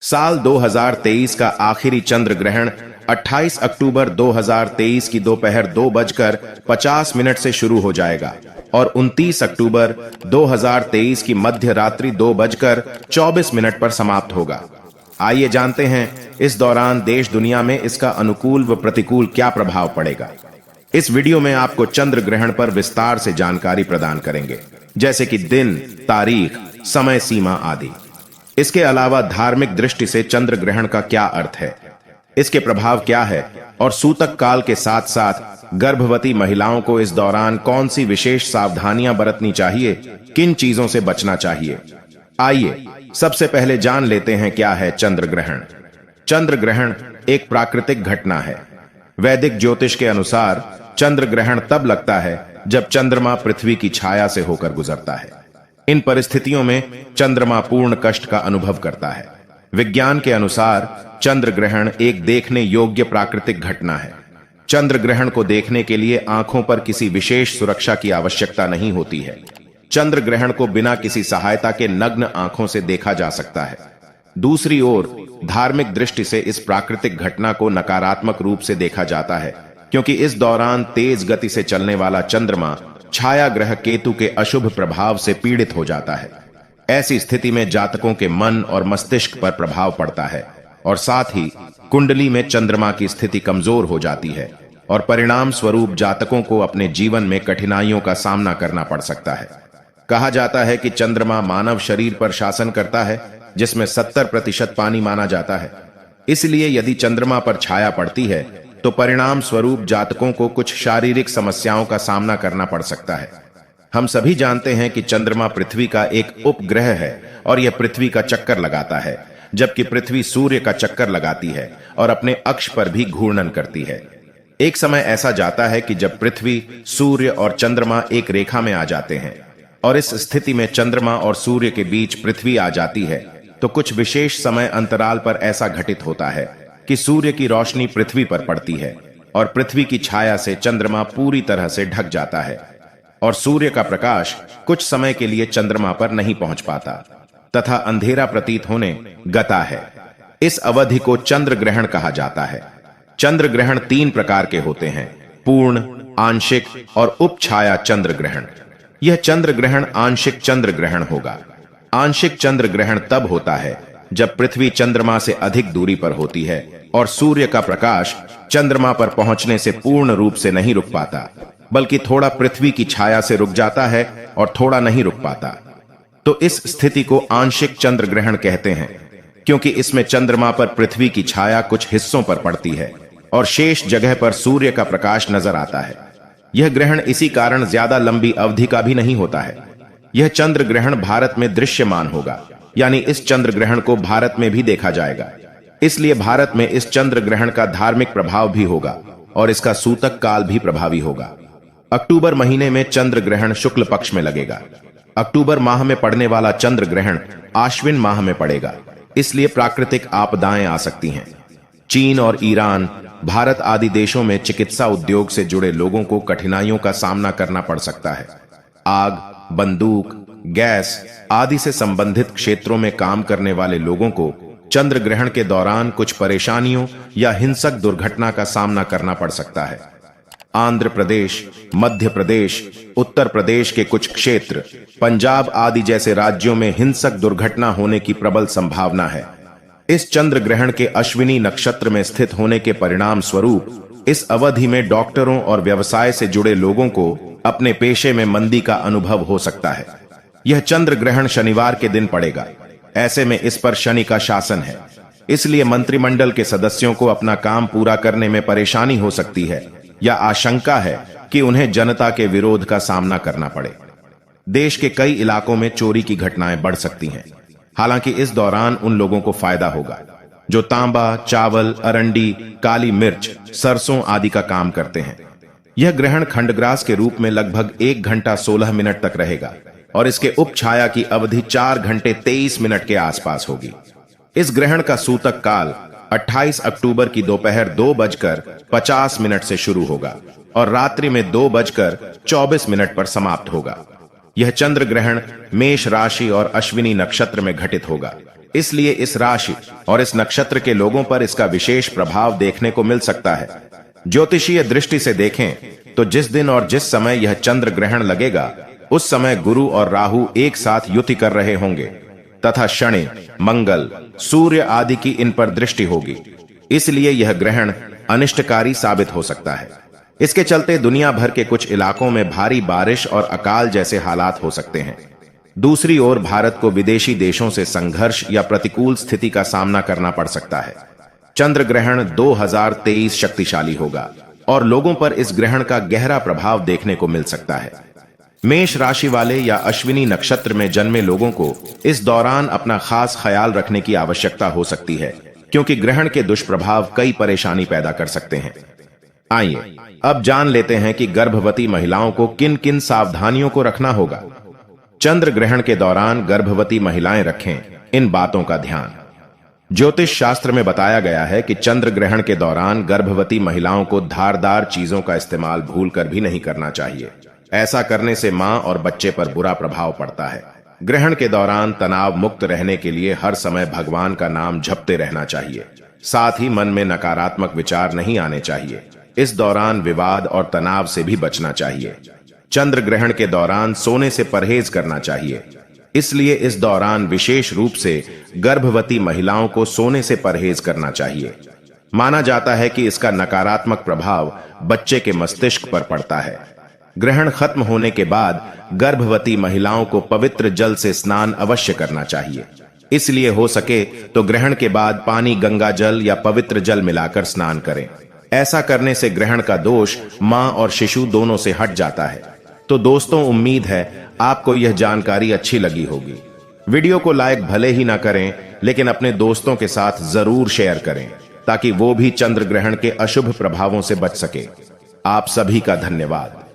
साल 2023 का आखिरी चंद्र ग्रहण 28 अक्टूबर 2023 की दोपहर 2:50 से शुरू हो जाएगा और 29 अक्टूबर 2023 की मध्य रात्रि 2:24 पर समाप्त होगा। आइए जानते हैं इस दौरान देश दुनिया में इसका अनुकूल व प्रतिकूल क्या प्रभाव पड़ेगा। इस वीडियो में आपको चंद्र ग्रहण पर विस्तार से जानकारी प्रदान करेंगे, जैसे कि दिन, तारीख, समय सीमा आदि। इसके अलावा धार्मिक दृष्टि से चंद्र ग्रहण का क्या अर्थ है, इसके प्रभाव क्या है और सूतक काल के साथ साथ गर्भवती महिलाओं को इस दौरान कौन सी विशेष सावधानियां बरतनी चाहिए, किन चीजों से बचना चाहिए। आइए सबसे पहले जान लेते हैं क्या है चंद्र ग्रहण। चंद्र ग्रहण एक प्राकृतिक घटना है। वैदिक ज्योतिष के अनुसार चंद्र ग्रहण तब लगता है जब चंद्रमा पृथ्वी की छाया से होकर गुजरता है। इन परिस्थितियों में चंद्रमा पूर्ण कष्ट का अनुभव करता है। विज्ञान के अनुसार चंद्र ग्रहण एक देखने योग्य प्राकृतिक घटना है। चंद्र ग्रहण को देखने के लिए आंखों पर किसी विशेष सुरक्षा की आवश्यकता नहीं होती है। चंद्र ग्रहण को बिना किसी सहायता के नग्न आंखों से देखा जा सकता है। दूसरी ओर धार्मिक दृष्टि से इस प्राकृतिक घटना को नकारात्मक रूप से देखा जाता है, क्योंकि इस दौरान तेज गति से चलने वाला चंद्रमा छाया ग्रह केतु के अशुभ प्रभाव से पीड़ित हो जाता है। ऐसी स्थिति में जातकों के मन और मस्तिष्क पर प्रभाव पड़ता है और साथ ही कुंडली में चंद्रमा की स्थिति कमजोर हो जाती है और परिणाम स्वरूप जातकों को अपने जीवन में कठिनाइयों का सामना करना पड़ सकता है। कहा जाता है कि चंद्रमा मानव शरीर पर शासन करता है, जिसमें 70% पानी माना जाता है। इसलिए यदि चंद्रमा पर छाया पड़ती है तो परिणाम स्वरूप जातकों को कुछ शारीरिक समस्याओं का सामना करना पड़ सकता है। हम सभी जानते हैं कि चंद्रमा पृथ्वी का एक उपग्रह है और यह पृथ्वी का चक्कर लगाता है, जबकि पृथ्वी सूर्य का चक्कर लगाती है और अपने अक्ष पर भी घूर्णन करती है। एक समय ऐसा जाता है कि जब पृथ्वी, सूर्य और चंद्रमा एक रेखा में आ जाते हैं और इस स्थिति में चंद्रमा और सूर्य के बीच पृथ्वी आ जाती है, तो कुछ विशेष समय अंतराल पर ऐसा घटित होता है कि सूर्य की रोशनी पृथ्वी पर पड़ती है और पृथ्वी की छाया से चंद्रमा पूरी तरह से ढक जाता है और सूर्य का प्रकाश कुछ समय के लिए चंद्रमा पर नहीं पहुंच पाता तथा अंधेरा प्रतीत होने लगता है। इस अवधि को चंद्र ग्रहण कहा जाता है। चंद्र ग्रहण 3 प्रकार के होते हैं: पूर्ण, आंशिक और उपछाया चंद्र ग्रहण। यह चंद्र ग्रहण आंशिक चंद्र ग्रहण होगा। आंशिक चंद्र ग्रहण तब होता है जब पृथ्वी चंद्रमा से अधिक दूरी पर होती है और सूर्य का प्रकाश चंद्रमा पर पहुंचने से पूर्ण रूप से नहीं रुक पाता, बल्कि थोड़ा पृथ्वी की छाया से रुक जाता है और थोड़ा नहीं रुक पाता। तो इस स्थिति को आंशिक चंद्र ग्रहण कहते हैं, क्योंकि इसमें चंद्रमा पर पृथ्वी की छाया कुछ हिस्सों पर पड़ती है और शेष जगह पर सूर्य का प्रकाश नजर आता है। यह ग्रहण इसी कारण ज्यादा लंबी अवधि का भी नहीं होता है। यह चंद्र ग्रहण भारत में दृश्यमान होगा, यानी इस चंद्र ग्रहण को भारत में भी देखा जाएगा। इसलिए भारत में इस चंद्र ग्रहण का धार्मिक प्रभाव भी होगा और इसका सूतक काल भी प्रभावी होगा। अक्टूबर महीने में चंद्र ग्रहण शुक्ल पक्ष में लगेगा। अक्टूबर माह में पड़ने वाला चंद्र ग्रहण आश्विन माह में पड़ेगा, इसलिए प्राकृतिक आपदाएं आ सकती हैं। चीन और ईरान, भारत आदि देशों में चिकित्सा उद्योग से जुड़े लोगों को कठिनाइयों का सामना करना पड़ सकता है। आग, बंदूक, गैस आदि से संबंधित क्षेत्रों में काम करने वाले लोगों को चंद्र ग्रहण के दौरान कुछ परेशानियों या हिंसक दुर्घटना का सामना करना पड़ सकता है। आंध्र प्रदेश, मध्य प्रदेश, उत्तर प्रदेश के कुछ क्षेत्र, पंजाब आदि जैसे राज्यों में हिंसक दुर्घटना होने की प्रबल संभावना है। इस चंद्र ग्रहण के अश्विनी नक्षत्र में स्थित होने के परिणाम स्वरूप इस अवधि में डॉक्टरों और व्यवसाय से जुड़े लोगों को अपने पेशे में मंदी का अनुभव हो सकता है। यह चंद्र ग्रहण शनिवार के दिन पड़ेगा। ऐसे में इस पर शनि का शासन है, इसलिए मंत्रिमंडल के सदस्यों को अपना काम पूरा करने में परेशानी हो सकती है या आशंका है कि उन्हें जनता के विरोध का सामना करना पड़े। देश के कई इलाकों में चोरी की घटनाएं बढ़ सकती हैं। हालांकि इस दौरान उन लोगों को फायदा होगा जो तांबा, चावल, अरंडी, काली मिर्च, सरसों आदि का काम करते हैं। यह ग्रहण खंडग्रास के रूप में लगभग 1 घंटा 16 मिनट तक रहेगा और इसके उपछाया की अवधि 4 घंटे 23 मिनट के आसपास होगी। इस ग्रहण का सूतक काल 28 अक्टूबर की दोपहर 2:50 से शुरू होगा और रात्रि में 2:24 पर समाप्त होगा। यह चंद्र ग्रहण मेष राशि और अश्विनी नक्षत्र में घटित होगा। इसलिए इस राशि और इस नक्षत्र के लोगों पर इसका विशेष प्रभाव देखने को मिल सकता है। ज्योतिषीय दृष्टि से देखें तो जिस दिन और जिस समय यह चंद्र ग्रहण लगेगा उस समय गुरु और राहु एक साथ युति कर रहे होंगे तथा शनि, मंगल, सूर्य आदि की इन पर दृष्टि होगी। इसलिए यह ग्रहण अनिष्टकारी साबित हो सकता है। इसके चलते दुनिया भर के कुछ इलाकों में भारी बारिश और अकाल जैसे हालात हो सकते हैं। दूसरी ओर भारत को विदेशी देशों से संघर्ष या प्रतिकूल स्थिति का सामना करना पड़ सकता है। चंद्र ग्रहण 2023 शक्तिशाली होगा और लोगों पर इस ग्रहण का गहरा प्रभाव देखने को मिल सकता है। मेष राशि वाले या अश्विनी नक्षत्र में जन्मे लोगों को इस दौरान अपना खास ख्याल रखने की आवश्यकता हो सकती है, क्योंकि ग्रहण के दुष्प्रभाव कई परेशानी पैदा कर सकते हैं। आइए अब जान लेते हैं कि गर्भवती महिलाओं को किन किन सावधानियों को रखना होगा। चंद्र ग्रहण के दौरान गर्भवती महिलाएं रखें इन बातों का ध्यान। ज्योतिष शास्त्र में बताया गया है कि चंद्र ग्रहण के दौरान गर्भवती महिलाओं को धारदार चीजों का इस्तेमाल भूलकर भी नहीं करना चाहिए। ऐसा करने से मां और बच्चे पर बुरा प्रभाव पड़ता है। ग्रहण के दौरान तनाव मुक्त रहने के लिए हर समय भगवान का नाम जपते रहना चाहिए। साथ ही मन में नकारात्मक विचार नहीं आने चाहिए। इस दौरान विवाद और तनाव से भी बचना चाहिए। चंद्र ग्रहण के दौरान सोने से परहेज करना चाहिए। इसलिए इस दौरान विशेष रूप से गर्भवती महिलाओं को सोने से परहेज करना चाहिए। माना जाता है कि इसका नकारात्मक प्रभाव बच्चे के मस्तिष्क पर पड़ता है। ग्रहण खत्म होने के बाद गर्भवती महिलाओं को पवित्र जल से स्नान अवश्य करना चाहिए। इसलिए हो सके तो ग्रहण के बाद पानी, गंगा जल या पवित्र जल मिलाकर स्नान करें। ऐसा करने से ग्रहण का दोष मां और शिशु दोनों से हट जाता है। तो दोस्तों, उम्मीद है आपको यह जानकारी अच्छी लगी होगी। वीडियो को लाइक भले ही ना करें, लेकिन अपने दोस्तों के साथ जरूर शेयर करें ताकि वो भी चंद्र ग्रहण के अशुभ प्रभावों से बच सके। आप सभी का धन्यवाद।